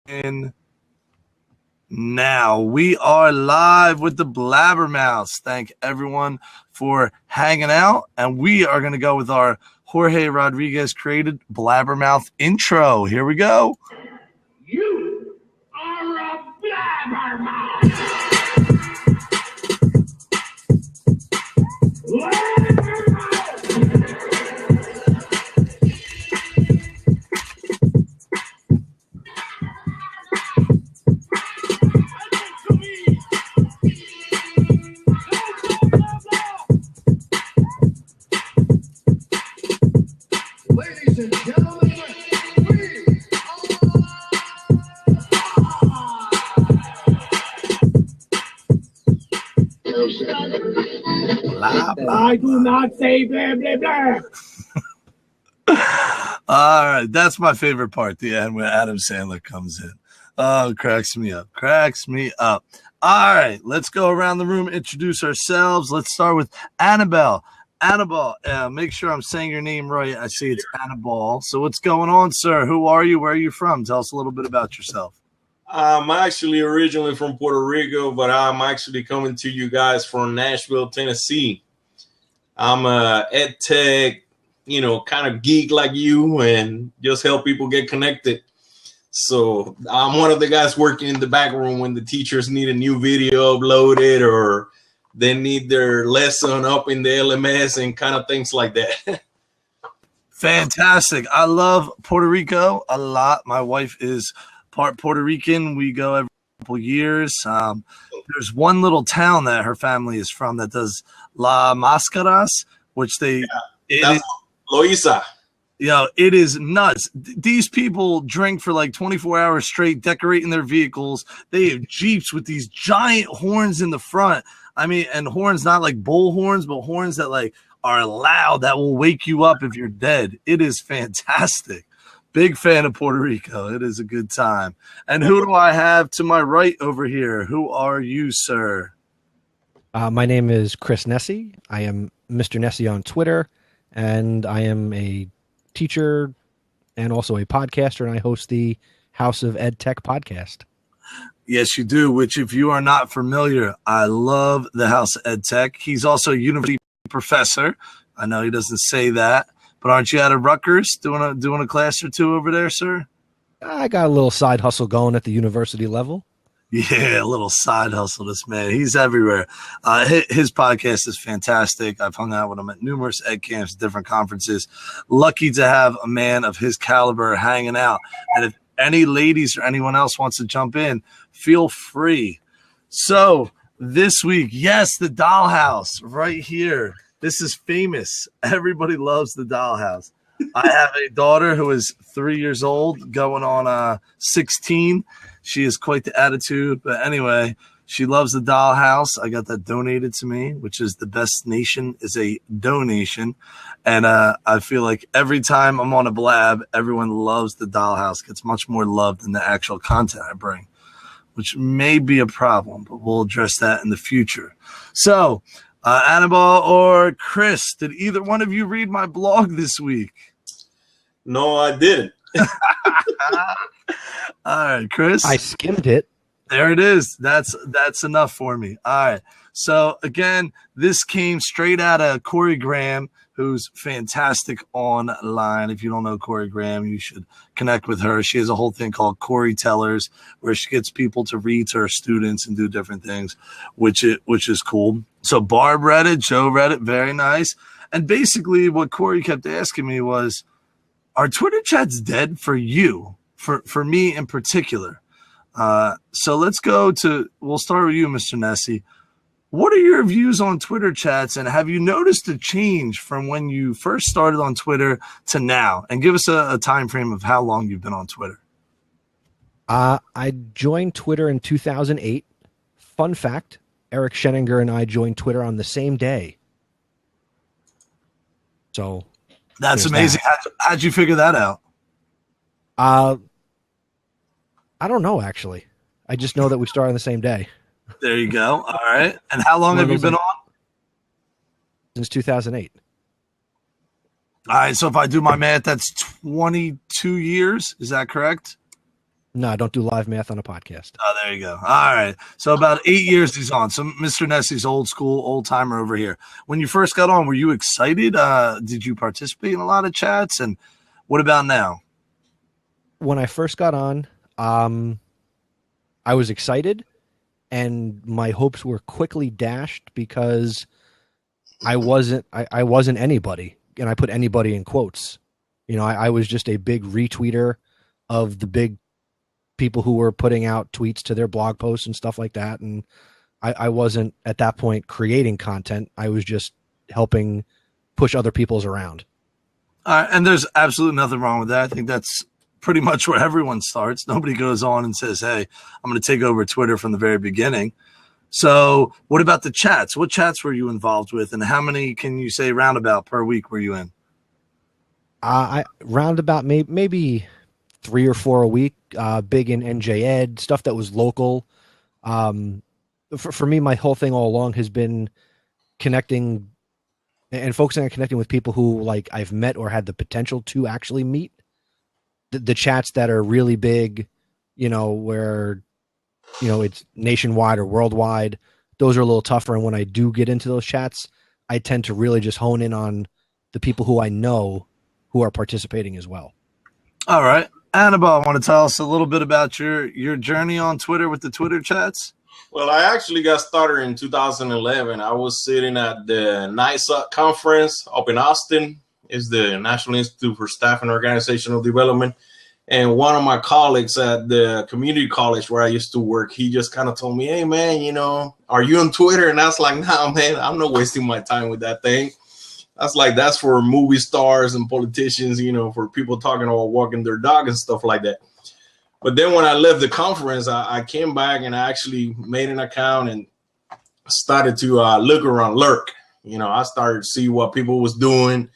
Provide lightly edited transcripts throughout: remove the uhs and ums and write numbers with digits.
in now. We are live with the BlabberMouths. Thank everyone for hanging out, and we are going to go with our Jorge Rodriguez created BlabberMouth intro. Here we go. You are a BlabberMouth. Ladies and gentlemen, Blah, blah. I do not say blah, blah, blah. All right, that's my favorite part, the end when Adam Sandler comes in. Oh, cracks me up. Cracks me up. All right, let's go around the room, introduce ourselves. Let's start with Annabelle. Annabelle, make sure I'm saying your name right. I see it's Annabelle. So what's going on, sir? Who are you? Where are you from? Tell us a little bit about yourself. I'm actually originally from Puerto Rico, but I'm actually coming to you guys from Nashville, Tennessee. I'm a ed tech, kind of geek like you and just help people get connected. So I'm one of the guys working in the back room when the teachers need a new video uploaded or they need their lesson up in the LMS and kind of things like that. Fantastic. I love Puerto Rico a lot. My wife is part Puerto Rican. We go every couple years. There's one little town that her family is from that does La Mascaras, which That's Loiza. It is nuts. These people drink for like 24 hours straight, decorating their vehicles. They have Jeeps with these giant horns in the front. I mean, and horns not like bull horns, but horns that like are loud that will wake you up if you're dead. It is fantastic. Big fan of Puerto Rico. It is a good time. And who do I have to my right over here? Who are you, sir? My name is Chris Nessie. I am Mr. Nessie on Twitter, and I am a teacher and also a podcaster, and I host the House of Ed Tech podcast. Yes, you do, which if you are not familiar, I love the House of Ed Tech. He's also a university professor. I know he doesn't say that, but aren't you out of Rutgers doing a class or two over there, sir? I got a little side hustle going at the university level. Yeah, a little side hustle, this man. He's everywhere. His podcast is fantastic. I've hung out with him at numerous ed camps, different conferences. Lucky to have a man of his caliber hanging out. And if any ladies or anyone else wants to jump in, feel free. So this week, yes, the dollhouse right here. This is famous. Everybody loves the dollhouse. I have a daughter who is 3 years old, going on 16. She is quite the attitude. But anyway, she loves the dollhouse. I got that donated to me, which is the best nation is a donation. And I feel like every time I'm on a blab, everyone loves the dollhouse. Gets much more love than the actual content I bring, which may be a problem, but we'll address that in the future. So, Annabelle or Chris, did either one of you read my blog this week? No, I didn't. All right, Chris. I skimmed it. There it is. That's enough for me. All right. So again, this came straight out of Corey Graham, who's fantastic online. If you don't know Corey Graham, you should connect with her. She has a whole thing called Corey Tellers, where she gets people to read to her students and do different things, which is cool. So Barb read it, Joe read it, very nice. And basically what Corey kept asking me was, are Twitter chats dead for you? For me in particular. So we'll start with you, Mr. Nessie. What are your views on Twitter chats, and have you noticed a change from when you first started on Twitter to now? And give us a time frame of how long you've been on Twitter. I joined Twitter in 2008. Fun fact, Eric Scheninger and I joined Twitter on the same day. So that's amazing. How'd you figure that out? I don't know, actually. I just know that we started on the same day. There you go. All right. And how long have you been on? Since 2008. All right. So if I do my math, that's 22 years. Is that correct? No, I don't do live math on a podcast. Oh, there you go. All right. So about 8 years he's on. So Mr. Nessie's old school, old timer over here. When you first got on, were you excited? Did you participate in a lot of chats? And what about now? When I first got on, I was excited, and my hopes were quickly dashed because I wasn't anybody, and I put anybody in quotes. I was just a big retweeter of the big people who were putting out tweets to their blog posts and stuff like that. And I wasn't at that point creating content. I was just helping push other people's around. And there's absolutely nothing wrong with that. I think that's pretty much where everyone starts. Nobody goes on and says, hey, I'm going to take over Twitter from the very beginning. So what about the chats? What chats were you involved with, and how many can you say roundabout per week were you in? I roundabout maybe 3 or 4 a week, big in NJ Ed, stuff that was local. For me, my whole thing all along has been connecting and focusing on connecting with people who like I've met or had the potential to actually meet. The chats that are really big, where, it's nationwide or worldwide, those are a little tougher. And when I do get into those chats, I tend to really just hone in on the people who I know who are participating as well. All right. Annabelle, want to tell us a little bit about your journey on Twitter with the Twitter chats? Well, I actually got started in 2011. I was sitting at the NISA conference up in Austin. It's the National Institute for Staff and Organizational Development. And one of my colleagues at the community college where I used to work, he just kind of told me, hey, man, are you on Twitter? And I was like, nah, man, I'm not wasting my time with that thing. That's for movie stars and politicians, for people talking about walking their dog and stuff like that. But then when I left the conference, I came back and I actually made an account and started to look around, lurk. I started to see what people was doing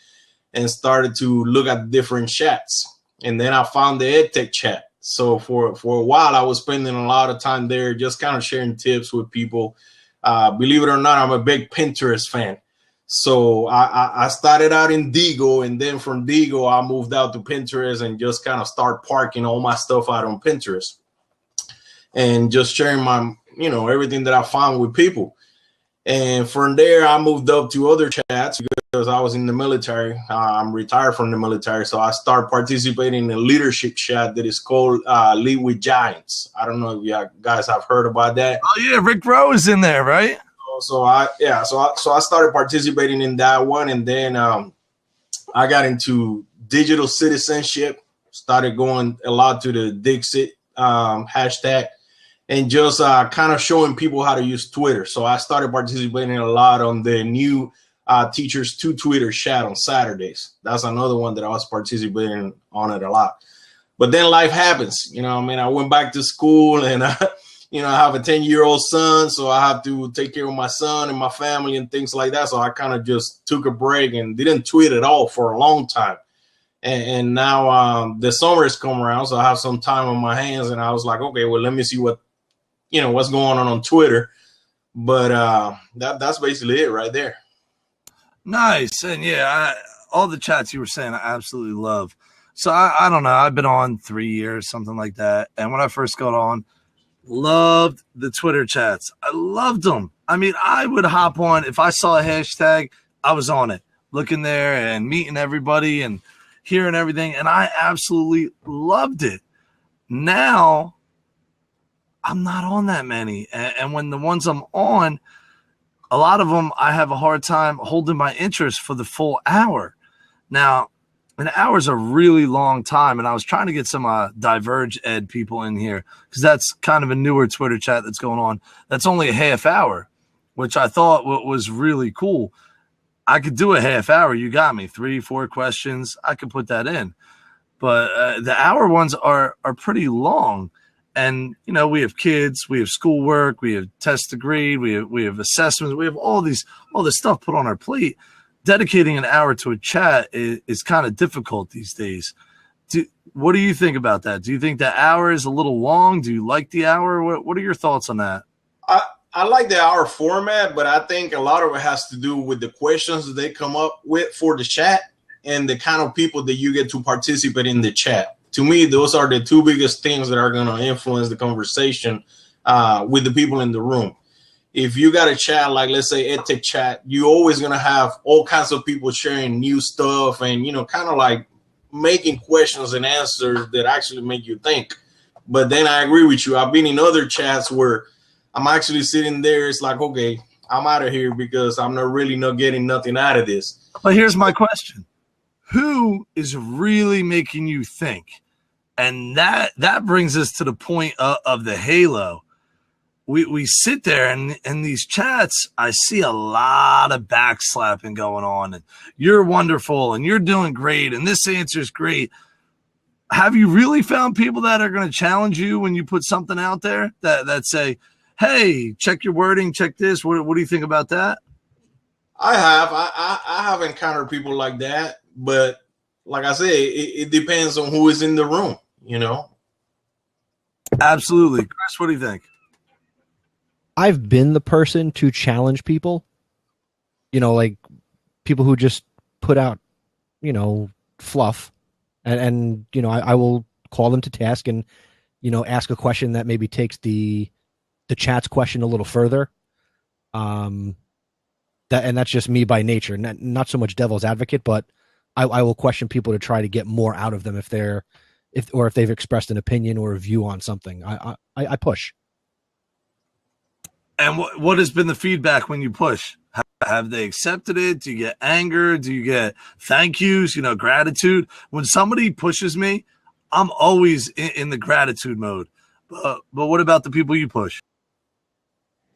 and started to look at different chats. And then I found the EdTech chat. So for a while, I was spending a lot of time there, just kind of sharing tips with people. Believe it or not, I'm a big Pinterest fan. So I started out in Digo, and then from Digo, I moved out to Pinterest and just kind of start parking all my stuff out on Pinterest and just sharing my, everything that I found with people. And from there, I moved up to other chats because I was in the military. I'm retired from the military. So I started participating in a leadership chat that is called Lead with Giants. I don't know if you guys have heard about that. Oh, yeah. Rick Rowe is in there, right? So I started participating in that one. And then I got into digital citizenship, started going a lot to the Dixit hashtag. And just kind of showing people how to use Twitter. So I started participating a lot on the new Teachers to Twitter chat on Saturdays. That's another one that I was participating on it a lot. But then life happens. I went back to school and, I have a 10-year-old son. So I have to take care of my son and my family and things like that. So I kind of just took a break and didn't tweet at all for a long time. And now the summer has come around. So I have some time on my hands. And I was like, okay, well, let me see what's going on Twitter. But that's basically it right there. Nice. And yeah, all the chats you were saying, I absolutely love. So I don't know. I've been on 3 years, something like that. And when I first got on, loved the Twitter chats. I loved them. I mean, I would hop on. If I saw a hashtag, I was on it, looking there and meeting everybody and hearing everything. And I absolutely loved it. Now, I'm not on that many. And when the ones I'm on, a lot of them, I have a hard time holding my interest for the full hour. Now, an hour is a really long time, and I was trying to get some Diverge Ed people in here because that's kind of a newer Twitter chat that's going on. That's only a half hour, which I thought was really cool. I could do a half hour. You got me. 3-4 questions. I could put that in. But the hour ones are pretty long. And, we have kids, we have schoolwork, we have test degree, we have assessments, we have all this stuff put on our plate. Dedicating an hour to a chat is kind of difficult these days. What do you think about that? Do you think the hour is a little long? Do you like the hour? What are your thoughts on that? I like the hour format, but I think a lot of it has to do with the questions that they come up with for the chat and the kind of people that you get to participate in the chat. To me, those are the two biggest things that are going to influence the conversation with the people in the room. If you got a chat, like let's say EdTech chat, you're always going to have all kinds of people sharing new stuff and, kind of like making questions and answers that actually make you think. But then I agree with you. I've been in other chats where I'm actually sitting there. It's like, okay, I'm out of here because I'm not getting nothing out of this. But here's my question. Who is really making you think? And that brings us to the point of the halo. We sit there and in these chats, I see a lot of backslapping going on. And you're wonderful and you're doing great. And this answer is great. Have you really found people that are going to challenge you when you put something out there that say, hey, check your wording, check this. What do you think about that? I have. I have encountered people like that. But like I say, it depends on who is in the room, Absolutely. Chris, what do you think? I've been the person to challenge people, like people who just put out, fluff and I will call them to task and, ask a question that maybe takes the chat's question a little further. That's just me by nature, not so much devil's advocate, but I will question people to try to get more out of them if they've expressed an opinion or a view on something. I push. And what has been the feedback when you push? Have they accepted it? Do you get anger? Do you get thank yous, gratitude? When somebody pushes me, I'm always in the gratitude mode. But what about the people you push?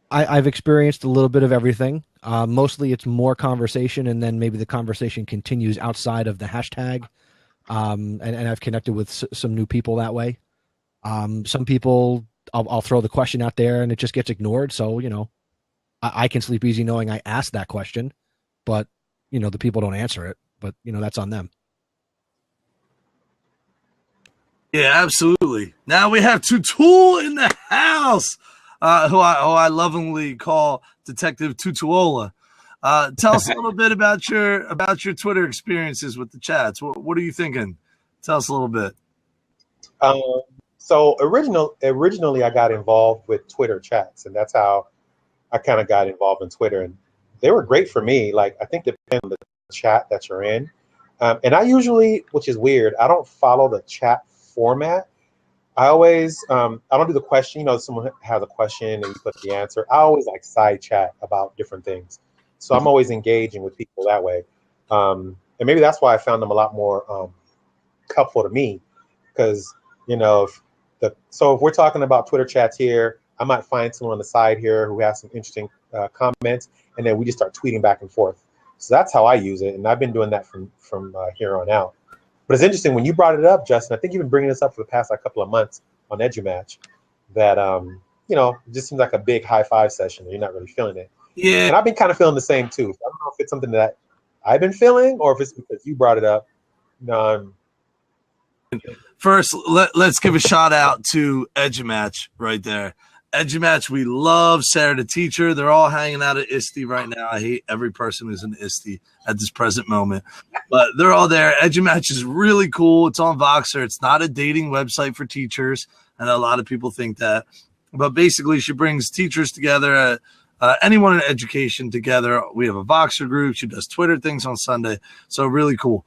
I've experienced a little bit of everything. Mostly it's more conversation, and then maybe the conversation continues outside of the hashtag. And I've connected with some new people that way. Some people, I'll throw the question out there and it just gets ignored. So, I can sleep easy knowing I asked that question, but, the people don't answer it. But, that's on them. Yeah, absolutely. Now we have Tutul in the house, who I lovingly call Detective Tutuola. Tell us a little bit about your Twitter experiences with the chats. What are you thinking? Tell us a little bit. So originally I got involved with Twitter chats, and that's how I kind of got involved in Twitter. And they were great for me. Like, I think depending on the chat that you're in. And I usually, which is weird, I don't follow the chat format. I always, I don't do the question, someone has a question and you put the answer. I always like side chat about different things. So I'm always engaging with people that way. And maybe that's why I found them a lot more helpful to me. Because, if we're talking about Twitter chats here, I might find someone on the side here who has some interesting comments, and then we just start tweeting back and forth. So that's how I use it, and I've been doing that from here on out. But it's interesting when you brought it up, Justin. I think you've been bringing this up for the past couple of months on EduMatch. That it just seems like a big high five session. And you're not really feeling it. Yeah, and I've been kind of feeling the same too. So I don't know if it's something that I've been feeling or if it's because you brought it up. First, let's give a shout out to EduMatch right there. EduMatch, we love Sarah the teacher. They're all hanging out at ISTE right now. I hate every person who's in ISTE at this present moment, but they're all there. EduMatch is really cool. It's on Voxer. It's not a dating website for teachers, and a lot of people think that. But basically, she brings teachers together, anyone in education together. We have a Voxer group. She does Twitter things on Sunday, so really cool.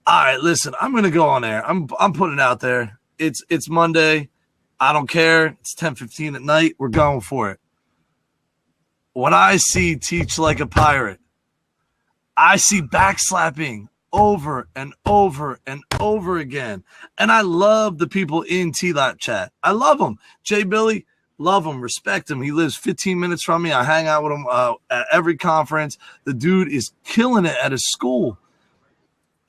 All right, listen, I'm going to go on air. I'm putting it out there. It's Monday. I don't care. It's 10:15 at night. We're going for it. When I see Teach Like a Pirate, I see backslapping over and over and over again. And I love the people in T-Lap chat. I love them. Jay Billy, love him, respect him. He lives 15 minutes from me. I hang out with him at every conference. The dude is killing it at his school.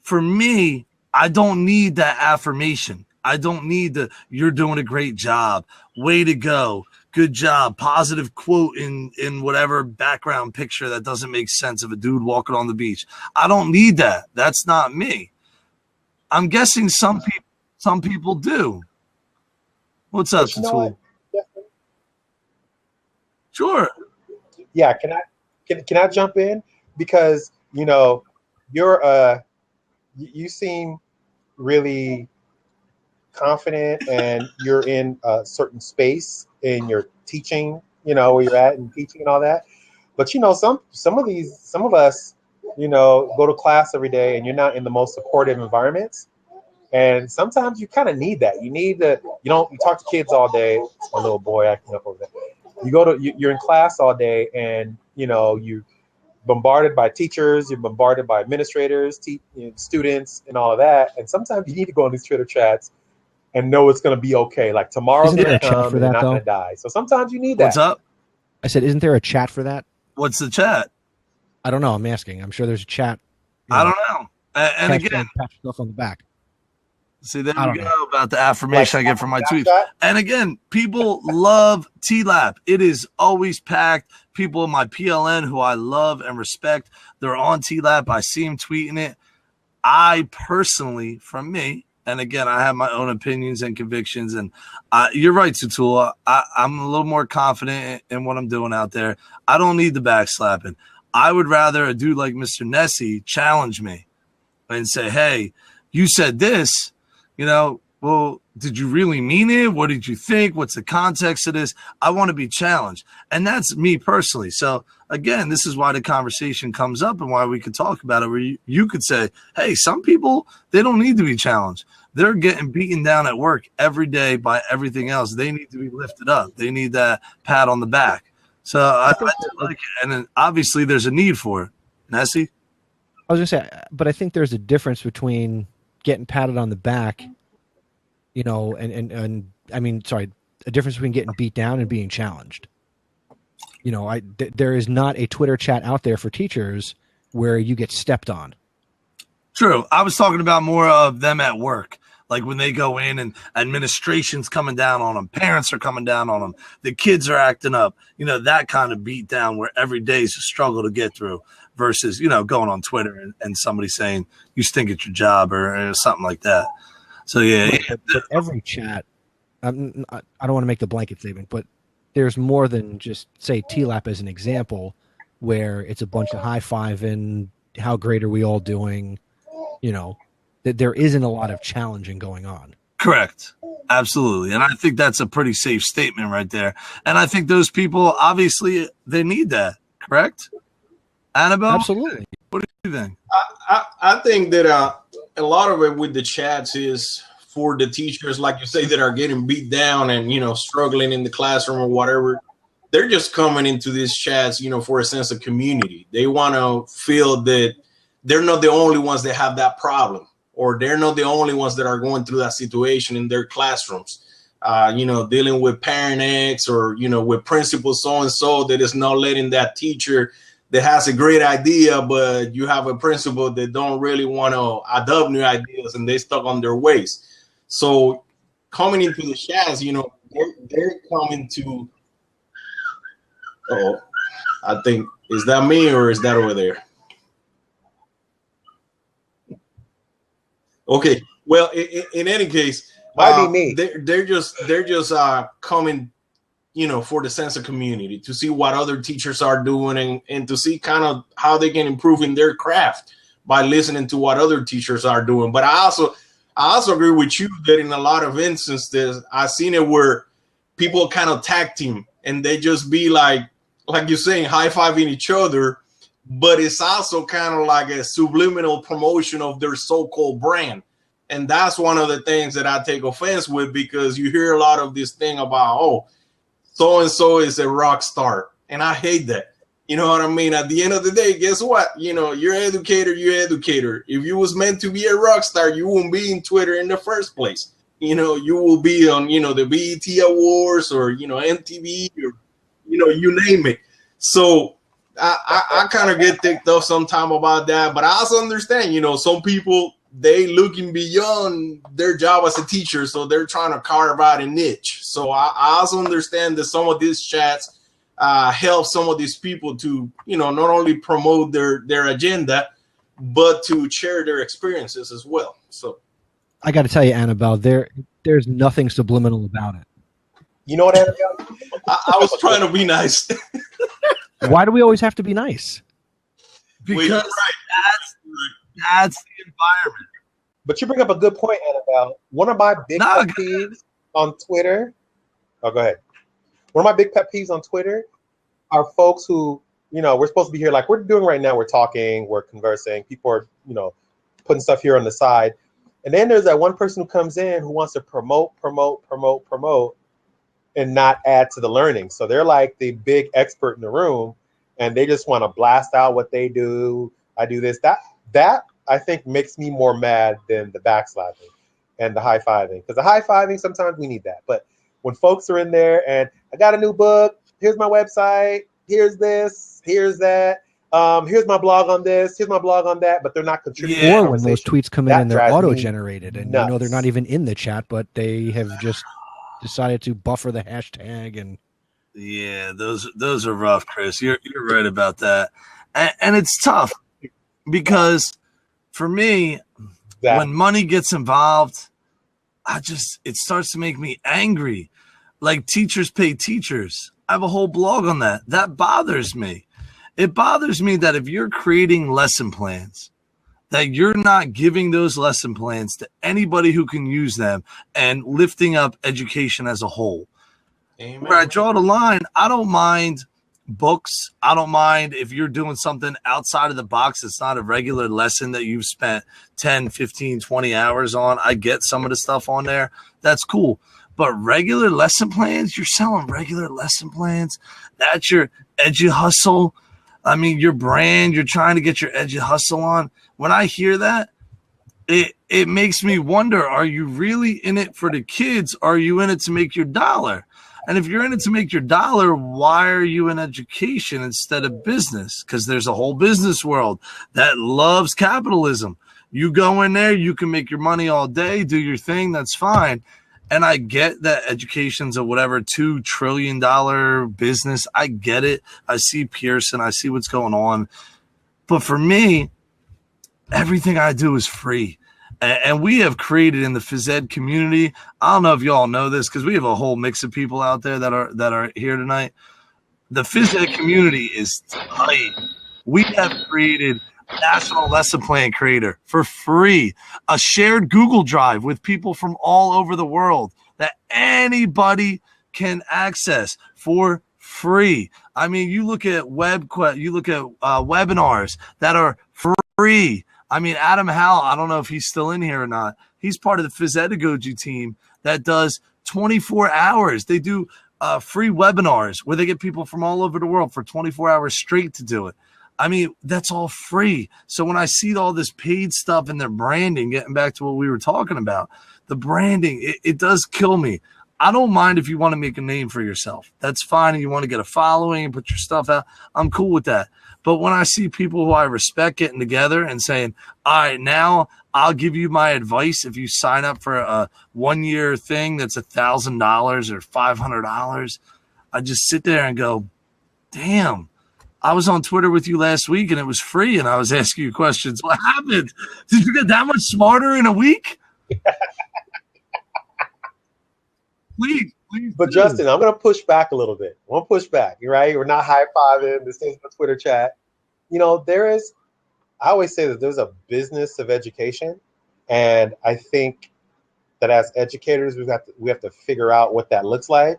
For me, I don't need that affirmation. I don't need you're doing a great job. Way to go. Good job. Positive quote in whatever background picture that doesn't make sense of a dude walking on the beach. I don't need that. That's not me. I'm guessing some people do. What's up, Tool? Sure. Yeah, can I jump in? Because you seem really confident and you're in a certain space in your teaching, where you're at and teaching and all that. But some of us, go to class every day and you're not in the most supportive environments. And sometimes you kind of need that. You need to, you talk to kids all day. It's my little boy acting up over there. You're in class all day and, you bombarded by teachers, you're bombarded by administrators, students, and all of that. And sometimes you need to go on these Twitter chats and know it's going to be okay. Like tomorrow's going to come and you're not going to die. So sometimes you need that. What's up? I said, isn't there a chat for that? What's the chat? I don't know. I'm asking. I'm sure there's a chat. I don't know. And again, pat yourself on the back. See, there we go about the affirmation I get from my tweets. That? And again, people love TLAP. It is always packed. People in my PLN who I love and respect, they're on TLAP. I see them tweeting it. I personally, from me, and again, I have my own opinions and convictions. And you're right, Tutul. I'm a little more confident in what I'm doing out there. I don't need the backslapping. I would rather a dude like Mr. Nessie challenge me and say, hey, you said this. Well, did you really mean it? What did you think? What's the context of this? I want to be challenged. And that's me personally. So, again, this is why the conversation comes up and why we could talk about it, where you could say, hey, some people, they don't need to be challenged. They're getting beaten down at work every day by everything else. They need to be lifted up. They need that pat on the back. So, I like it. And then obviously there's a need for it. Nessie? I was going to say, but I think there's a difference between getting patted on the back, and I mean, sorry, a difference between getting beat down and being challenged. There is not a Twitter chat out there for teachers where you get stepped on. True. I was talking about more of them at work. Like when they go in and administration's coming down on them, parents are coming down on them, the kids are acting up, that kind of beat down where every day is a struggle to get through versus, going on Twitter and somebody saying you stink at your job or something like that. So, yeah. But every chat, I don't want to make the blanket statement, but there's more than just, say, TLAP as an example, where it's a bunch of high-fiving, how great are we all doing, that there isn't a lot of challenging going on. Correct. Absolutely. And I think that's a pretty safe statement right there. And I think those people, obviously, they need that. Correct? Annabelle? Absolutely. What do you think? I think that a lot of it with the chats is for the teachers, like you say, that are getting beat down and, struggling in the classroom or whatever. They're just coming into these chats, for a sense of community. They want to feel that they're not the only ones that have that problem, or they're not the only ones that are going through that situation in their classrooms. Dealing with parent X or, with principal so-and-so that is not letting that teacher that has a great idea, but you have a principal that don't really want to adopt new ideas and they stuck on their ways. So coming into the chats, they're coming to, I think, is that me or is that over there? Okay. Well, in any case, might be me. They're just coming, for the sense of community, to see what other teachers are doing and to see kind of how they can improve in their craft by listening to what other teachers are doing. But I also agree with you that in a lot of instances, I've seen it where people kind of tag team and they just be like you're saying, high-fiving each other, but it's also kind of like a subliminal promotion of their so-called brand. And that's one of the things that I take offense with, because you hear a lot of this thing about, so-and-so is a rock star. And I hate that. You know what I mean? At the end of the day, guess what? You're educator. If you was meant to be a rock star, you wouldn't be in Twitter in the first place. You will be on, the BET Awards or, MTV or, you name it. So I kind of get ticked off sometime about that. But I also understand, some people, they looking beyond their job as a teacher, so they're trying to carve out a niche. So I also understand that some of these chats help some of these people to, not only promote their agenda, but to share their experiences as well. So I got to tell you, Annabelle, there's nothing subliminal about it. You know what, Annabelle? I was trying to be nice. Why do we always have to be nice? Because that's the environment. But you bring up a good point, Annabelle. One of my big No, pet peeves on Twitter. Oh, go ahead. One of my big pet peeves on Twitter are folks who, we're supposed to be here like we're doing right now. We're talking, we're conversing. People are, putting stuff here on the side. And then there's that one person who comes in who wants to promote, and not add to the learning. So they're like the big expert in the room, and they just want to blast out what they do. I do this, that I think makes me more mad than the backslapping and the high-fiving. Because the high-fiving, sometimes we need that. But when folks are in there and I got a new book, here's my website, here's this, here's that, here's my blog on this, here's my blog on that, but they're not contributing. Or when those tweets come in and they're auto-generated, and nuts. they're not even in the chat, but they have just decided to buffer the hashtag. And yeah, those are rough, Chris. You're right about that, and it's tough because for me, when money gets involved, it starts to make me angry. Like teachers pay teachers. I have a whole blog on that. That bothers me. It bothers me that if you're creating lesson plans, that you're not giving those lesson plans to anybody who can use them and lifting up education as a whole. Amen. Where I draw the line, I don't mind books. I don't mind if you're doing something outside of the box. It's not a regular lesson that you've spent 10, 15, 20 hours on. I get some of the stuff on there. That's cool. But regular lesson plans, you're selling regular lesson plans. That's your edgy hustle. I mean, your brand, you're trying to get your edgy hustle on. When I hear that, it makes me wonder, are you really in it for the kids? Or are you in it to make your dollar? And if you're in it to make your dollar, why are you in education instead of business? Because there's a whole business world that loves capitalism. You go in there, you can make your money all day, do your thing, that's fine. And I get that education's a whatever $2 trillion business. I get it. I see Pearson. I see what's going on. But for me, everything I do is free. And we have created in the phys ed community. I don't know if y'all know this because we have a whole mix of people out there that are here tonight. The phys ed community is tight. We have created National Lesson Plan Creator for free, a shared Google Drive with people from all over the world that anybody can access for free. I mean, you look at webinars that are free. I mean, Adam Howell, I don't know if he's still in here or not. He's part of the Phys-Edagogy team that does 24 hours. They do free webinars where they get people from all over the world for 24 hours straight to do it. I mean, that's all free. So when I see all this paid stuff and their branding, getting back to what we were talking about, the branding, it does kill me. I don't mind if you want to make a name for yourself. That's fine. And you want to get a following and put your stuff out. I'm cool with that. But when I see people who I respect getting together and saying, all right, now I'll give you my advice if you sign up for a 1-year thing that's $1,000 or $500, I just sit there and go, damn. I was on Twitter with you last week and it was free and I was asking you questions. What happened? Did you get that much smarter in a week? Please. But Justin, I'm going to push back a little bit. I want to push back. You're right. We're not high-fiving. This is the Twitter chat. I always say that there's a business of education. And I think that as educators, we have to figure out what that looks like.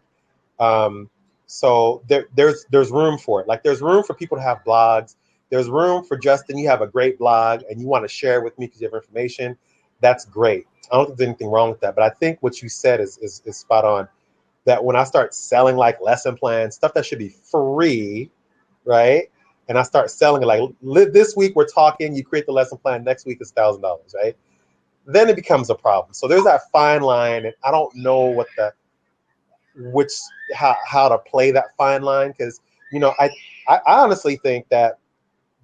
So there's room for it. Like there's room for people to have blogs. There's room for Justin. You have a great blog and you want to share with me because you have information. That's great. I don't think there's anything wrong with that. But I think what you said is spot on. That when I start selling like lesson plans, stuff that should be free, right? And I start selling it like this week we're talking. You create the lesson plan. Next week is $1,000, right? Then it becomes a problem. So there's that fine line, and I don't know how to play that fine line because I honestly think that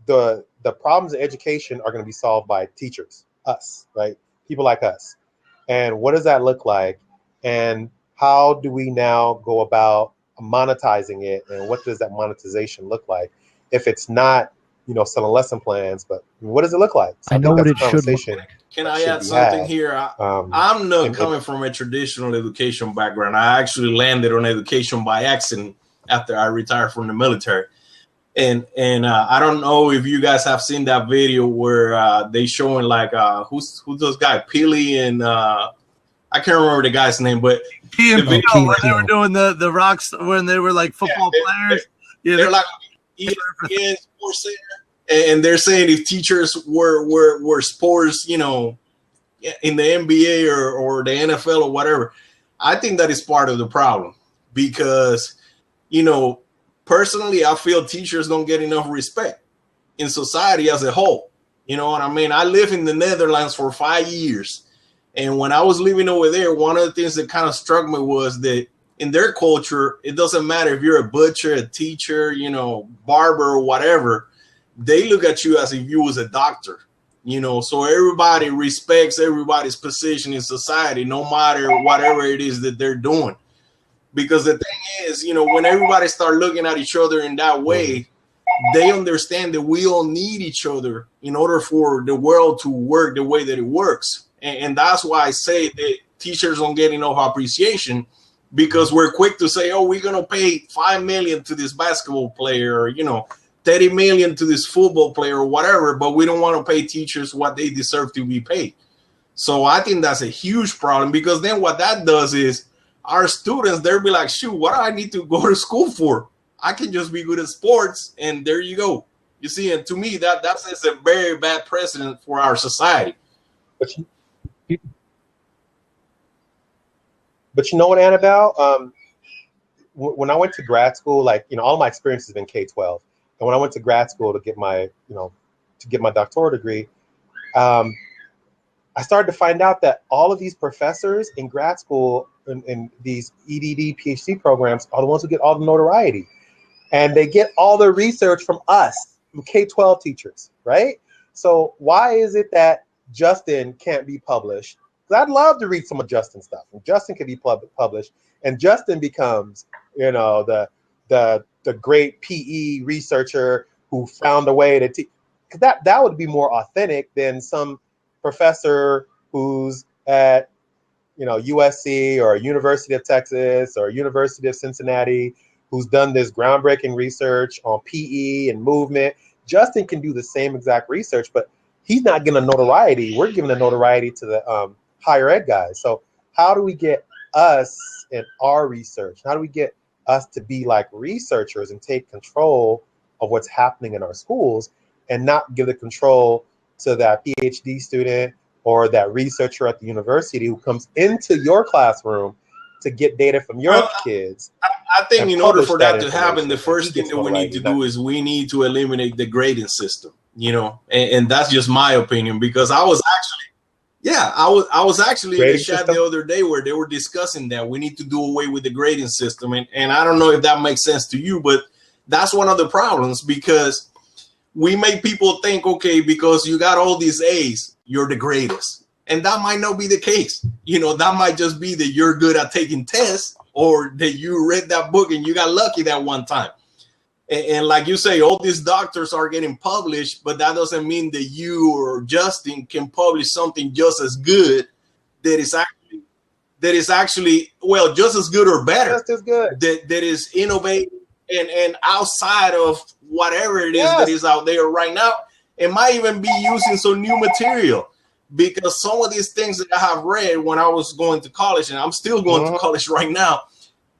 the problems in education are going to be solved by teachers, us, right? People like us. And what does that look like? And how do we now go about monetizing it? And what does that monetization look like? If it's not, selling lesson plans, but what does it look like? So I know what it should look like. Can I add something here? I'm not coming from a traditional education background. I actually landed on education by accident after I retired from the military. And I don't know if you guys have seen that video where they showing like who's those guy Peely and I can't remember the guy's name, but Key and the video Peele, when they were doing the rocks when they were like football players. They're like ESPN Sports Center, and they're saying if teachers were sports, you know, in the NBA or the NFL or whatever. I think that is part of the problem because, you know, personally, I feel teachers don't get enough respect in society as a whole. You know what I mean? I lived in the Netherlands for 5 years. And when I was living over there, one of the things that kind of struck me was that in their culture, it doesn't matter if you're a butcher, a teacher, you know, barber or whatever. They look at you as if you was a doctor, you know. So everybody respects everybody's position in society, no matter whatever it is that they're doing. Because the thing is, you know, when everybody start looking at each other in that way, they understand that we all need each other in order for the world to work the way that it works. And that's why I say that teachers don't get enough appreciation, because we're quick to say, oh, we're going to pay $5 million to this basketball player, or, you know, 30 million to this football player or whatever, but we don't want to pay teachers what they deserve to be paid. So I think that's a huge problem, because then what that does is our students, they'll be like, shoot, what do I need to go to school for? I can just be good at sports, and there you go. You see, and to me, that sets a very bad precedent for our society. But you know what, Annabelle? When I went to grad school, like, you know, all my experiences have been K-12. And when I went to grad school to get my, you know, doctoral degree, I started to find out that all of these professors in grad school in these EDD PhD programs are the ones who get all the notoriety. And they get all the research from us, from K-12 teachers, right? So why is it that Justin can't be published? Because I'd love to read some of Justin's stuff. And Justin can be published, and Justin becomes, you know, the great PE researcher who found a way to teach. Because that would be more authentic than some professor who's at, you know, USC or University of Texas or University of Cincinnati, who's done this groundbreaking research on PE and movement. Justin can do the same exact research, but he's not getting a notoriety. We're giving the notoriety to the higher ed guys. So how do we get us in our research? How do we get us to be like researchers and take control of what's happening in our schools, and not give the control to that PhD student or that researcher at the university who comes into your classroom to get data from your kids? I think in order for that to happen, the first thing that we need to do is we need to eliminate the grading system, you know, and that's just my opinion, because I was actually in the chat the other day where they were discussing that we need to do away with the grading system. And I don't know if that makes sense to you, but that's one of the problems, because we make people think, okay, because you got all these A's, you're the greatest. And that might not be the case. You know, that might just be that you're good at taking tests, or that you read that book and you got lucky that one time. And like you say, all these doctors are getting published, but that doesn't mean that you or Justin can publish something just as good that is actually well, just as good or better. Just as good. That is innovative and outside of whatever it is that is out there right now. It might even be using some new material, because some of these things that I have read when I was going to college, and I'm still going to college right now,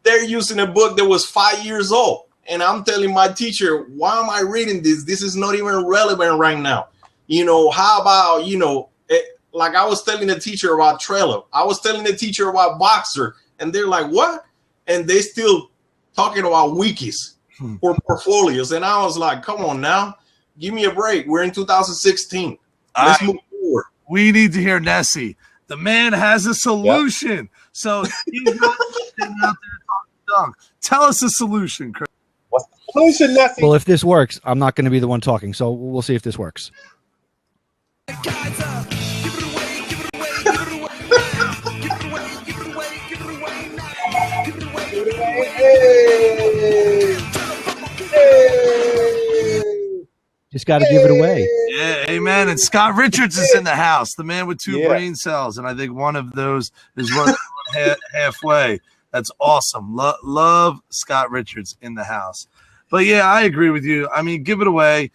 they're using a book that was 5 years old. And I'm telling my teacher, why am I reading this? This is not even relevant right now. You know, how about, you know, like I was telling the teacher about Trello. I was telling the teacher about Boxer. And they're like, what? And they still talking about wikis or portfolios. And I was like, come on now. Give me a break. We're in 2016. Let's move forward. We need to hear Nessie. The man has a solution. Yep. So he's not sitting out there talking dumb. Tell us a solution, Chris. What's the solution, Nessie? Well, if this works, I'm not going to be the one talking, so we'll see if this works. Just got to give it away. Yeah, amen. And Scott Richards is in the house, the man with two brain cells, and I think one of those is running halfway. That's awesome. Love Scott Richards in the house. But yeah, I agree with you. I mean, give it away.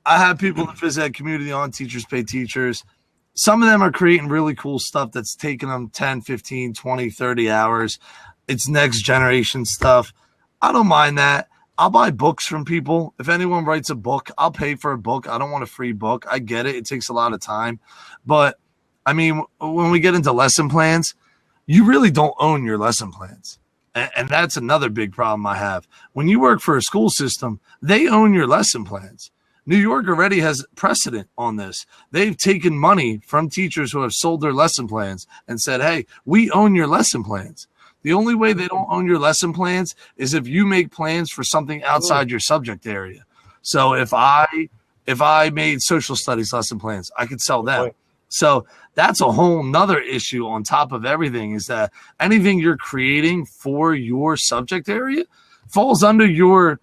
I have people in the phys ed community on Teachers Pay Teachers. Some of them are creating really cool stuff that's taking them 10, 15, 20, 30 hours. It's next generation stuff. I don't mind that. I'll buy books from people. If anyone writes a book, I'll pay for a book. I don't want a free book. I get it. It takes a lot of time. But, I mean, when we get into lesson plans, you really don't own your lesson plans. And that's another big problem I have. When you work for a school system, they own your lesson plans. New York already has precedent on this. They've taken money from teachers who have sold their lesson plans and said, hey, we own your lesson plans. The only way they don't own your lesson plans is if you make plans for something outside your subject area. So if I made social studies lesson plans, I could sell them. So that's a whole nother issue on top of everything, is that anything you're creating for your subject area falls under your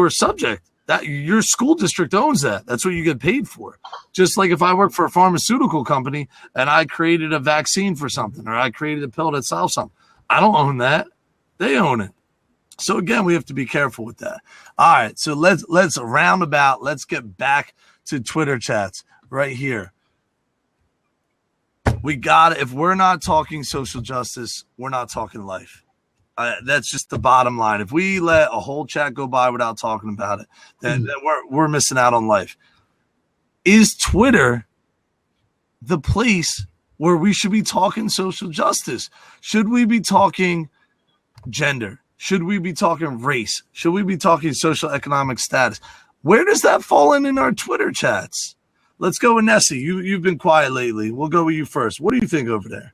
subject. That your school district owns that. That's what you get paid for. Just like if I work for a pharmaceutical company and I created a vaccine for something, or I created a pill that solves something, I don't own that. They own it. So again, we have to be careful with that. All right, so let's roundabout. Let's get back to Twitter chats right here. We got it. If we're not talking social justice, we're not talking life. That's just the bottom line. If we let a whole chat go by without talking about it, then we're missing out on life. Is Twitter the place where we should be talking social justice? Should we be talking gender? Should we be talking race? Should we be talking social economic status? Where does that fall in our Twitter chats? Let's go with Nessie. You've been quiet lately. We'll go with you first. What do you think over there?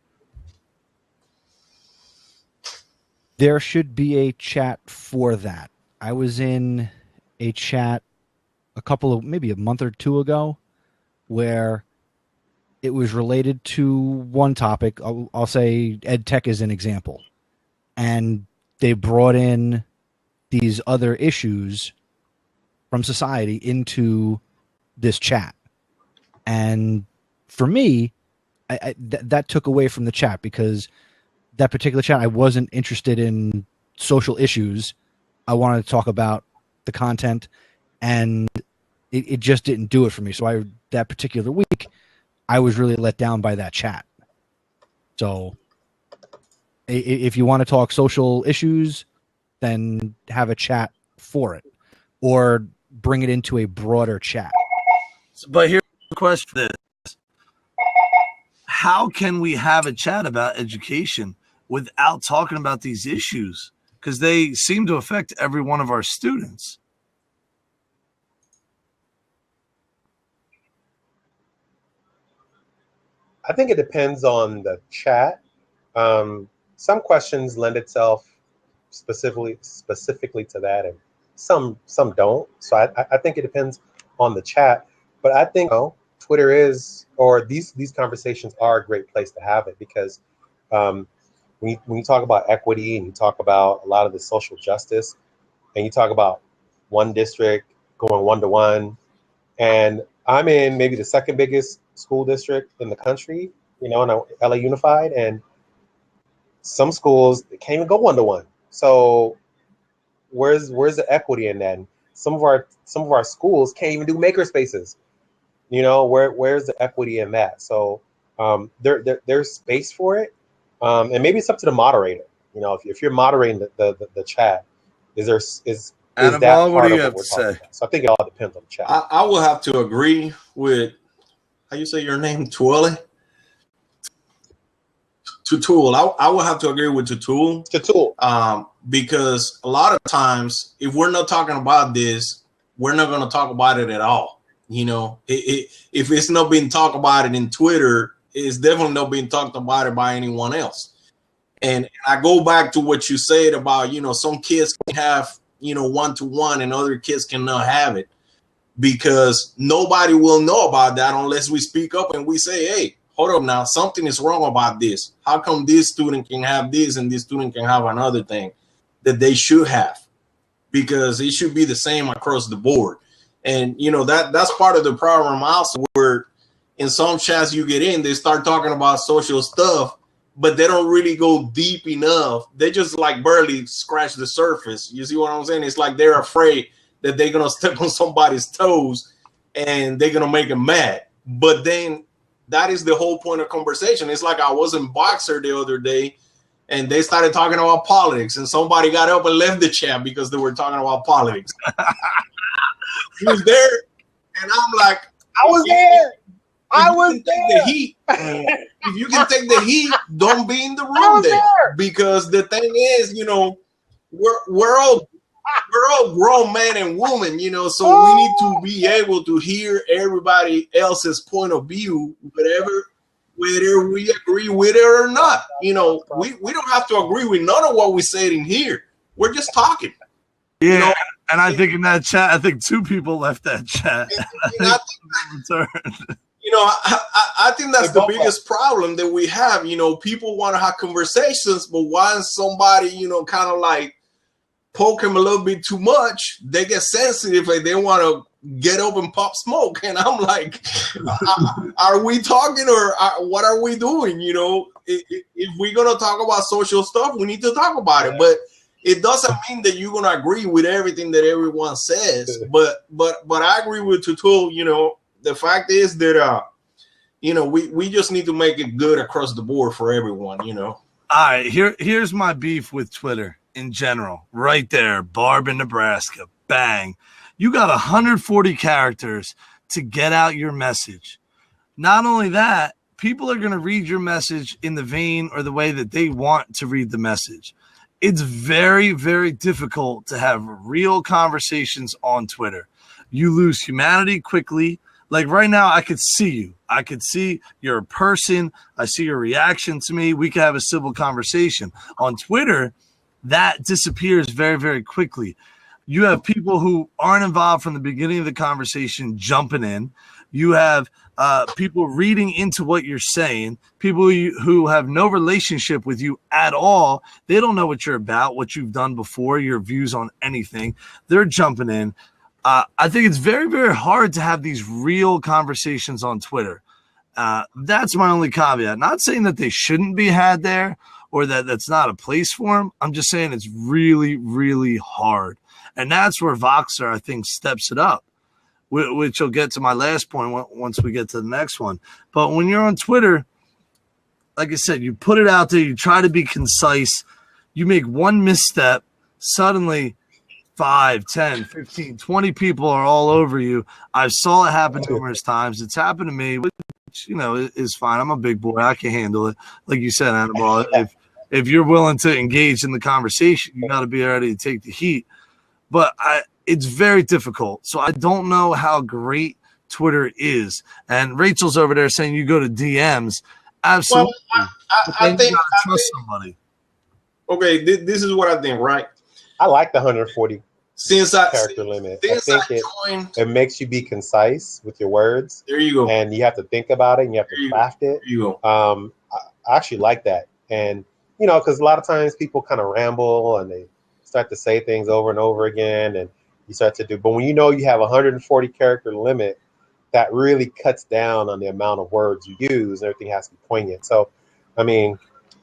There should be a chat for that. I was in a chat maybe a month or two ago, where it was related to one topic. I'll say ed tech is an example. And they brought in these other issues from society into this chat. And for me, that took away from the chat, because that particular chat, I wasn't interested in social issues. I wanted to talk about the content, and it just didn't do it for me. So that particular week, I was really let down by that chat. So if you want to talk social issues, then have a chat for it, or bring it into a broader chat. But here's the question: how can we have a chat about education without talking about these issues? Because they seem to affect every one of our students. I think it depends on the chat. Some questions lend itself specifically to that, and some don't. So I think it depends on the chat. But I think Twitter is, or these conversations are a great place to have it, because when you talk about equity, and you talk about a lot of the social justice, and you talk about one district going 1-to-1, and I'm in maybe the second biggest school district in the country, in LA Unified, and some schools can't even go 1-to-1. So where's the equity in that? And some of our schools can't even do maker spaces. Where's the equity in that? So there's space for it, and maybe it's up to the moderator. If you're moderating the chat, is that what part do of you have what we're to talking say? about? So I think it all depends on the chat. I will have to agree with, how you say your name, Tuole? Tutul. I will have to agree with Tutul. Because a lot of times, if we're not talking about this, we're not going to talk about it at all. If it's not being talked about it in Twitter, it's definitely not being talked about it by anyone else. And I go back to what you said about, some kids can have, 1-to-1 and other kids cannot have it, because nobody will know about that unless we speak up and we say, hey, hold up now, something is wrong about this. How come this student can have this and this student can have another thing that they should have? Because it should be the same across the board. And, that's part of the problem also, where in some chats you get in, they start talking about social stuff, but they don't really go deep enough. They just like barely scratch the surface. You see what I'm saying? It's like they're afraid that they're gonna step on somebody's toes and they're gonna make them mad. But then that is the whole point of conversation. It's like I was in Boxer the other day and they started talking about politics and somebody got up and left the chat because they were talking about politics. He was there and I'm like, I was there. I was there. The heat. If you can take the heat, don't be in the room there. Because the thing is, you know, we're all grown men and women, you know, so we need to be able to hear everybody else's point of view, whether we agree with it or not. You know, we don't have to agree with none of what we said in here. We're just talking. Yeah, you know? And I think in that chat, I think 2 people left that chat. You know, I think that's the biggest problem that we have. You know, people want to have conversations, but once somebody, you know, kind of like poke them a little bit too much, they get sensitive and they want to get up and pop smoke. And I'm like, are we talking or what are we doing? You know, if we're going to talk about social stuff, we need to talk about it. But it doesn't mean that you're going to agree with everything that everyone says. But I agree with Tutul, you know. The fact is that, you know, we just need to make it good across the board for everyone, you know. All right, here's my beef with Twitter in general. Right there, Barb in Nebraska, bang. You got 140 characters to get out your message. Not only that, people are going to read your message in the vein or the way that they want to read the message. It's very, very difficult to have real conversations on Twitter. You lose humanity quickly. Like right now, I could see you. I could see you're a person. I see your reaction to me. We could have a civil conversation. On Twitter, that disappears very, very quickly. You have people who aren't involved from the beginning of the conversation jumping in. You have people reading into what you're saying, people who have no relationship with you at all. They don't know what you're about, what you've done before, your views on anything. They're jumping in. I think it's very, very hard to have these real conversations on Twitter. That's my only caveat. Not saying that they shouldn't be had there or that that's not a place for them. I'm just saying it's really, really hard. And that's where Voxer, I think, steps it up, which will get to my last point once we get to the next one. But when you're on Twitter, like I said, you put it out there, you try to be concise, you make one misstep, suddenly 5, 10, 15, 20 people are all over you. I saw it happen numerous times. It's happened to me, which, you know, is fine. I'm a big boy. I can handle it. Like you said, Annabelle, if you're willing to engage in the conversation, you got to be ready to take the heat. But it's very difficult. So I don't know how great Twitter is. And Rachel's over there saying you go to DMs. Absolutely. Well, I think trust somebody. Okay, this is what I think, right? I like the 140 character limit. I think it makes you be concise with your words. There you go. And you have to think about it and you have to craft it. There you go. I actually like that. And, you know, because a lot of times people kind of ramble and they start to say things over and over again and you start to do. But when you know you have a 140 character limit, that really cuts down on the amount of words you use and everything has to be poignant. So, I mean,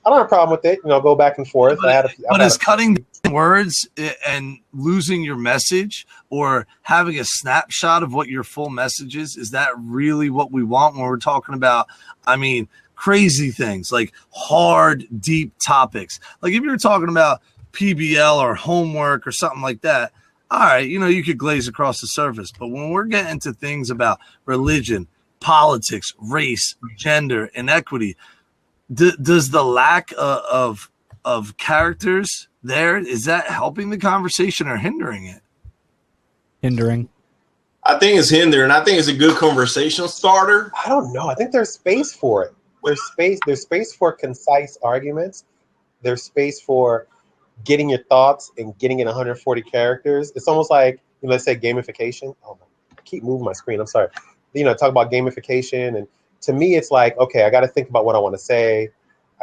I don't have a problem with it. You know, go back and forth. But is cutting words and losing your message or having a snapshot of what your full message is that really what we want when we're talking about, I mean, crazy things like hard, deep topics? Like if you're talking about PBL or homework or something like that, all right, you know, you could glaze across the surface. But when we're getting to things about religion, politics, race, gender, inequity, does the lack of characters there, is that helping the conversation or hindering it? Hindering. I think it's hindering. I think it's a good conversation starter. I don't know. I think there's space for it. There's space for concise arguments. There's space for getting your thoughts and getting in 140 characters. It's almost like, you know, let's say gamification. Oh, I keep moving my screen. I'm sorry. You know, talk about gamification. And to me, it's like, okay, I got to think about what I want to say.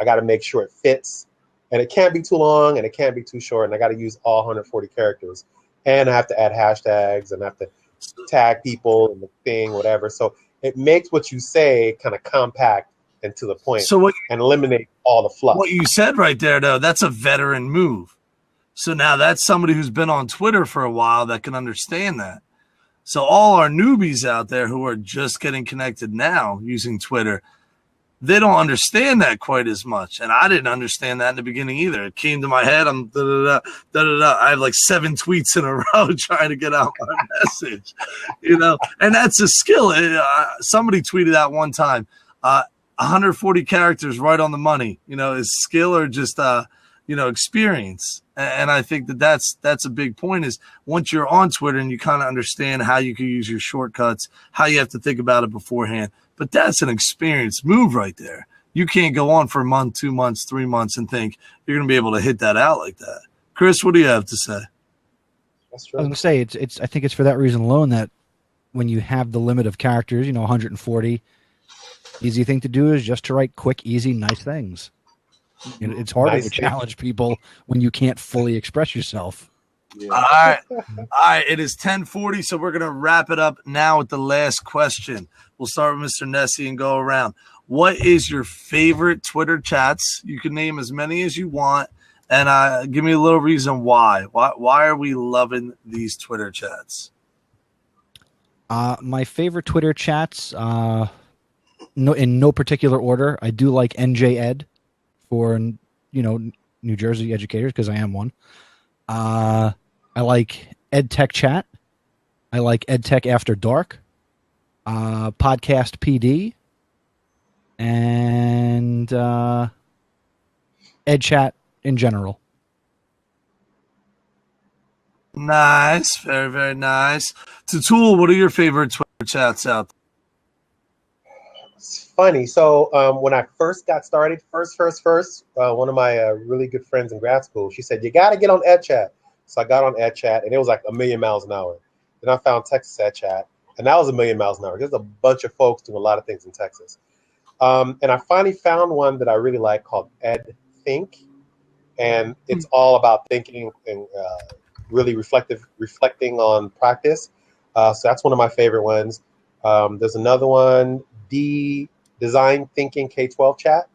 I got to make sure it fits. And it can't be too long and it can't be too short. And I got to use all 140 characters. And I have to add hashtags and I have to tag people and the thing, whatever. So it makes what you say kind of compact and to the point, So and eliminate all the fluff. what you said right there, though, that's a veteran move. So now that's somebody who's been on Twitter for a while that can understand that. So all our newbies out there who are just getting connected now using Twitter, they don't understand that quite as much. And I didn't understand that in the beginning either. It came to my head. I'm da-da-da. I have like 7 tweets in a row trying to get out my message, and that's a skill. Somebody tweeted out one time, 140 characters right on the money, is skill or just, experience. And I think that's a big point is once you're on Twitter and you kind of understand how you can use your shortcuts, how you have to think about it beforehand. But that's an experienced move right there. You can't go on for a month, 2 months, 3 months and think you're going to be able to hit that out like that. Chris, what do you have to say? That's true. I was going to say it's. I think it's for that reason alone that when you have the limit of characters, 140, easy thing to do is just to write quick, easy, nice things. It's harder to challenge people when you can't fully express yourself. Yeah. All right. It is 10:40, so we're going to wrap it up now with the last question. We'll start with Mr. Nessie and go around. What is your favorite Twitter chats? You can name as many as you want, and give me a little reason why. Why are we loving these Twitter chats? My favorite Twitter chats, in no particular order. I do like NJ Ed for New Jersey educators because I am one. I like EdTech Chat. I like EdTech After Dark. Podcast PD. And EdChat in general. Nice. Very, very nice. Tatul, what are your favorite Twitter chats out there? It's funny. So when I first got started, one of my really good friends in grad school, she said, you got to get on EdChat. So I got on EdChat, and it was like 1,000,000 miles an hour. Then I found Texas EdChat, and that was 1,000,000 miles an hour. There's a bunch of folks doing a lot of things in Texas. And I finally found one that I really like called EdThink, and it's all about thinking and really reflecting on practice. So that's one of my favorite ones. There's another one, Design Thinking K-12 Chat,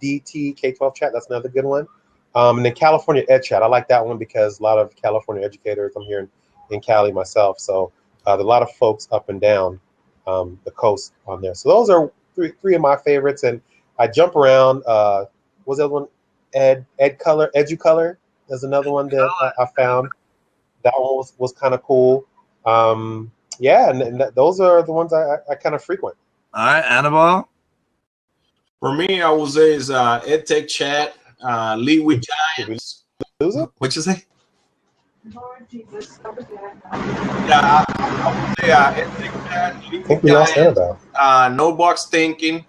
DT K-12 Chat. That's another good one. And then California Ed Chat. I like that one because a lot of California educators, I'm here in Cali myself. So there's a lot of folks up and down the coast on there. So those are three of my favorites. And I jump around. What's the other one? EduColor. There's another one that I found. That one was kind of cool. Yeah, and those are the ones I kind of frequent. All right, Annabelle? For me, I would say is EdTech Chat, Lead with Giants. Lose it? What you say? Lord Jesus, Yeah, I would say EdTech Chat, Lead I think with we lost Giants, Annabelle. No Box Thinking,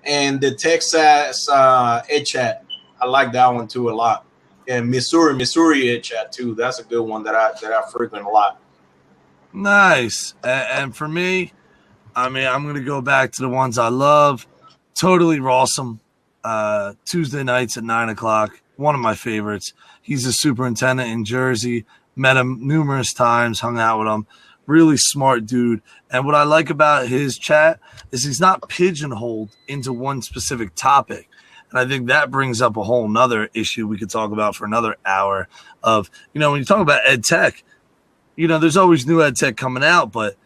and the Texas EdChat. I like that one too a lot. And Missouri EdChat too. That's a good one that I frequent a lot. Nice. And for me, I mean, I'm going to go back to the ones I love. Totally Rawsome. Tuesday nights at 9 o'clock. One of my favorites. He's a superintendent in Jersey. Met him numerous times, hung out with him. Really smart dude. And what I like about his chat is he's not pigeonholed into one specific topic. And I think that brings up a whole nother issue we could talk about for another hour of, when you talk about ed tech, there's always new ed tech coming out, but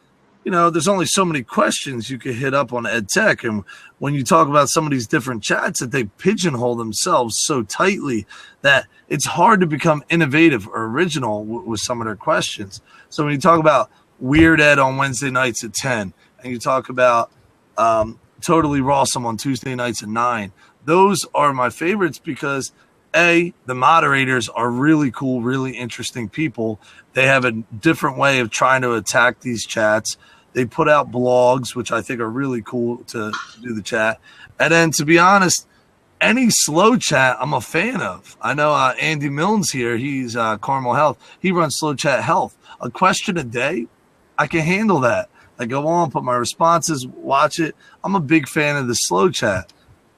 there's only so many questions you could hit up on ed tech. And when you talk about some of these different chats that they pigeonhole themselves so tightly that it's hard to become innovative or original with some of their questions. So when you talk about Weird Ed on Wednesday nights at 10, and you talk about Totally Rawsome on Tuesday nights at 9, those are my favorites because the moderators are really cool, really interesting people. They have a different way of trying to attack these chats. They put out blogs, which I think are really cool to do the chat. And then, to be honest, any slow chat I'm a fan of. I know Andy Milne's here. He's Carmel Health. He runs Slow Chat Health. A question a day, I can handle that. I go on, put my responses, watch it. I'm a big fan of the slow chat.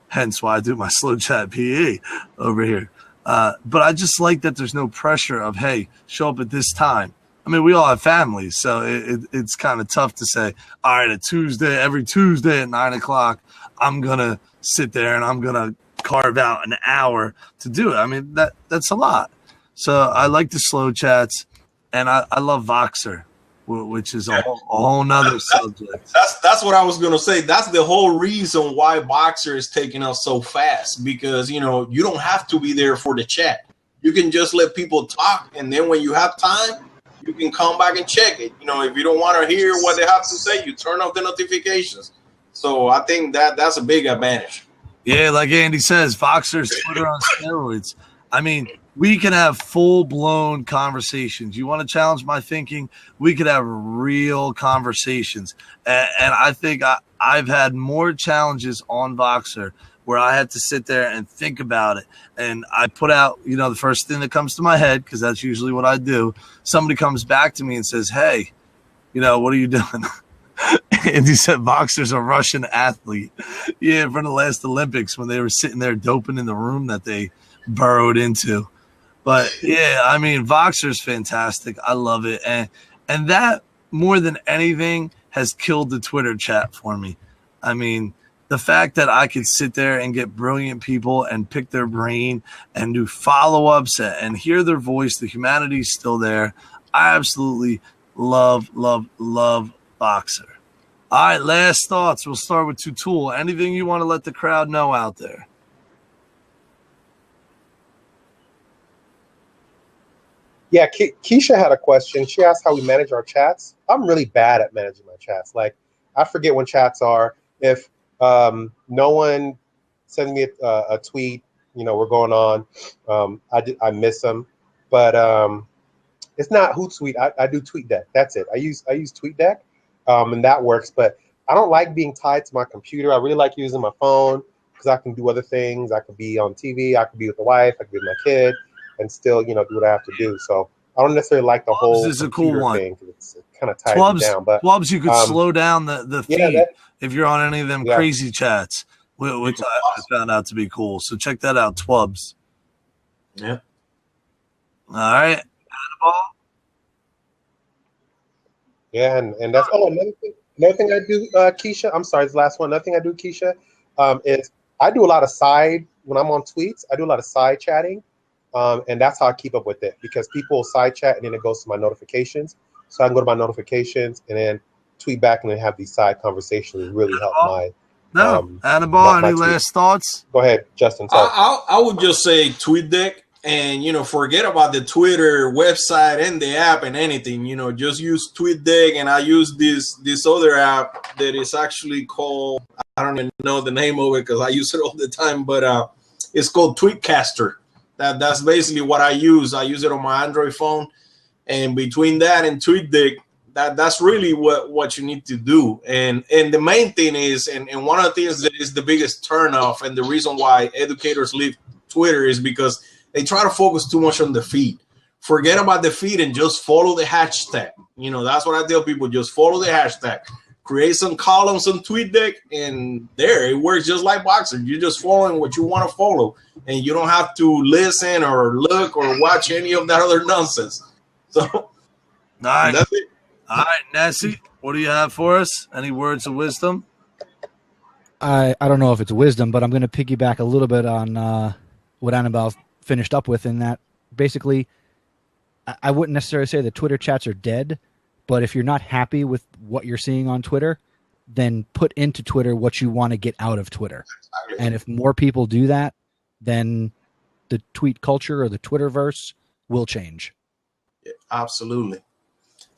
Hence why I do my slow chat PE over here. But I just like that there's no pressure of, hey, show up at this time. I mean, we all have families, so it's kind of tough to say, all right, every Tuesday at 9 o'clock, I'm gonna sit there and I'm gonna carve out an hour to do it. I mean, that's a lot. So I like the slow chats, and I love Voxer, which is a whole nother subject. That's what I was gonna say. That's the whole reason why Boxer is taking us so fast, because you don't have to be there for the chat. You can just let people talk, and then when you have time, you can come back and check it. If you don't want to hear what they have to say, you turn off the notifications. So I think that's a big advantage. Yeah, like Andy says, Voxer's Twitter on steroids. I mean, we can have full-blown conversations. You want to challenge my thinking? We could have real conversations. And I think I've had more challenges on Voxer where I had to sit there and think about it. And I put out, the first thing that comes to my head, because that's usually what I do. Somebody comes back to me and says, hey, what are you doing? And he said, Voxer's a Russian athlete. Yeah, from the last Olympics when they were sitting there doping in the room that they burrowed into. But yeah, I mean, Voxer's fantastic. I love it. And that more than anything has killed the Twitter chat for me. I mean, the fact that I could sit there and get brilliant people and pick their brain and do follow-ups and hear their voice, the humanity's still there. I absolutely love Voxer. All right, last thoughts. We'll start with Tutul. Anything you want to let the crowd know out there? Yeah, Keisha had a question. She asked how we manage our chats. I'm really bad at managing my chats. Like, I forget when chats are. If no one sends me a tweet, we're going on. I miss them, but it's not Hootsuite. I do TweetDeck. That's it. I use TweetDeck, and that works. But I don't like being tied to my computer. I really like using my phone because I can do other things. I could be on TV. I could be with the wife. I could be with my kid, and still, do what I have to do. So I don't necessarily like the whole this is a cool one thing because it kind of ties me down. But Twubs, you could slow down the feed if you're on any of them crazy chats, which I found out to be cool. So check that out, Twubs. Yeah. All right. Yeah, and that's another thing I do, Keisha. I'm sorry, it's the last one. Another thing I do, Keisha, is I do a lot of when I'm on tweets. I do a lot of side chatting. And that's how I keep up with it, because people side chat and then it goes to my notifications. So I can go to my notifications and then tweet back and then have these side conversations. Really help my Annabelle, any last thoughts? Go ahead, Justin. I would just say TweetDeck, and forget about the Twitter website and the app and anything. Just use TweetDeck, and I use this other app that is actually called, I don't even know the name of it because I use it all the time, but it's called Tweetcaster. That's basically what I use. I use it on my Android phone, and between that and TweetDeck, that's really what you need to do. And the main thing is, and one of the things that is the biggest turnoff, and the reason why educators leave Twitter is because they try to focus too much on the feed. Forget about the feed and just follow the hashtag. That's what I tell people. Just follow the hashtag. Create some columns on TweetDeck, and there it works just like Boxer. You're just following what you want to follow, and you don't have to listen or look or watch any of that other nonsense. So, that's it. All right, Nessie, what do you have for us? Any words of wisdom? I don't know if it's wisdom, but I'm going to piggyback a little bit on what Annabelle finished up with, in that basically I wouldn't necessarily say that Twitter chats are dead. But if you're not happy with what you're seeing on Twitter, then put into Twitter what you want to get out of Twitter. Exactly. And if more people do that, then the tweet culture or the Twitterverse will change. Yeah, absolutely.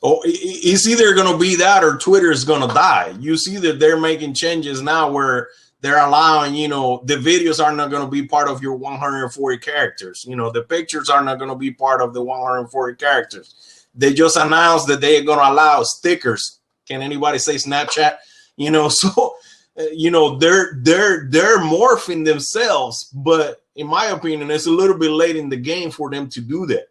Oh, it's either going to be that or Twitter is going to die. You see that they're making changes now where they're allowing, the videos are not going to be part of your 140 characters. The pictures are not going to be part of the 140 characters. They just announced that they're going to allow stickers. Can anybody say Snapchat? So, they're morphing themselves. But in my opinion, it's a little bit late in the game for them to do that,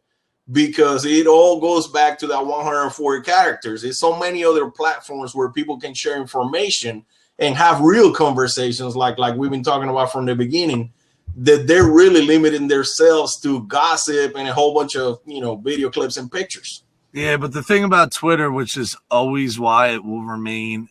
because it all goes back to that 140 characters. There's so many other platforms where people can share information and have real conversations like we've been talking about from the beginning, that they're really limiting themselves to gossip and a whole bunch of, video clips and pictures. Yeah, but the thing about Twitter, which is always why it will remain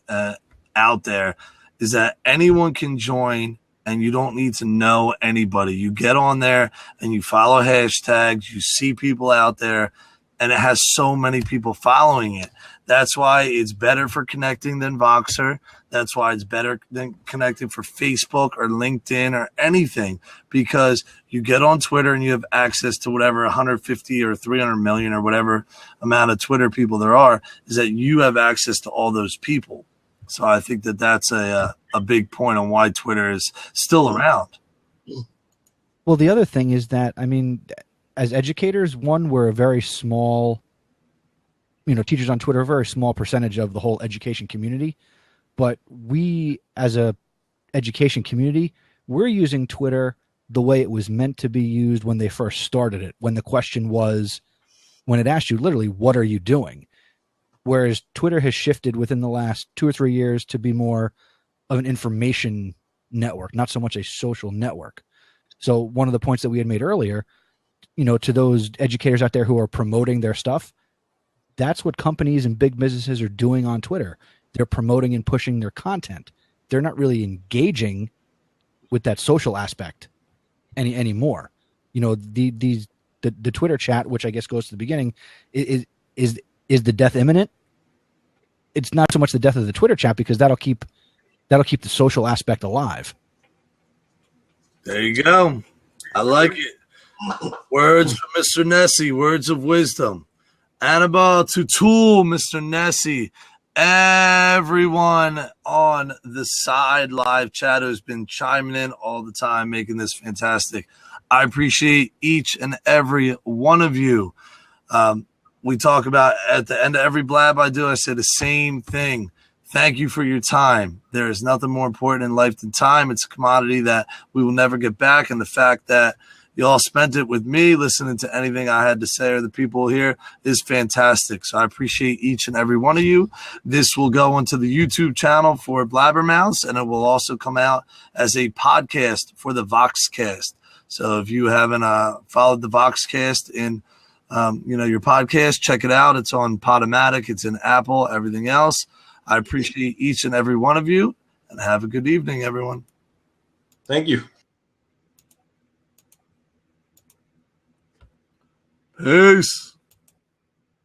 out there, is that anyone can join and you don't need to know anybody. You get on there and you follow hashtags, you see people out there, and it has so many people following it. That's why it's better for connecting than Voxer. That's why it's better than connecting for Facebook or LinkedIn or anything, because you get on Twitter and you have access to whatever 150 or 300 million or whatever amount of Twitter people there are, is that you have access to all those people. So I think that that's a big point on why Twitter is still around. Well, the other thing is that, I mean, as educators, one, we're a very small, teachers on Twitter are a very small percentage of the whole education community. But we, as a education community, we're using Twitter the way it was meant to be used when they first started it, when the question was, when it asked you literally, what are you doing? Whereas Twitter has shifted within the last 2 or 3 years to be more of an information network, not so much a social network. So one of the points that we had made earlier, to those educators out there who are promoting their stuff, that's what companies and big businesses are doing on Twitter. They're promoting and pushing their content. They're not really engaging with that social aspect anymore. The Twitter chat, which I guess goes to the beginning, is the death imminent? It's not so much the death of the Twitter chat, because that'll keep the social aspect alive. There you go. I like it. Words from Mr. Nessie, words of wisdom. Annabelle Tutul, Mr. Nessie. Everyone on the side live chat who's been chiming in all the time, making this fantastic. I appreciate each and every one of you. We talk about at the end of every blab I do, I say the same thing. Thank you for your time. There is nothing more important in life than time. It's a commodity that we will never get back. And the fact that you all spent it with me, listening to anything I had to say or the people here, is fantastic. So I appreciate each and every one of you. This will go into the YouTube channel for BlabberMouths, and it will also come out as a podcast for the Voxcast. So if you haven't followed the Voxcast in your podcast, check it out. It's on Podomatic. It's in Apple, everything else. I appreciate each and every one of you, and have a good evening, everyone. Thank you. Peace.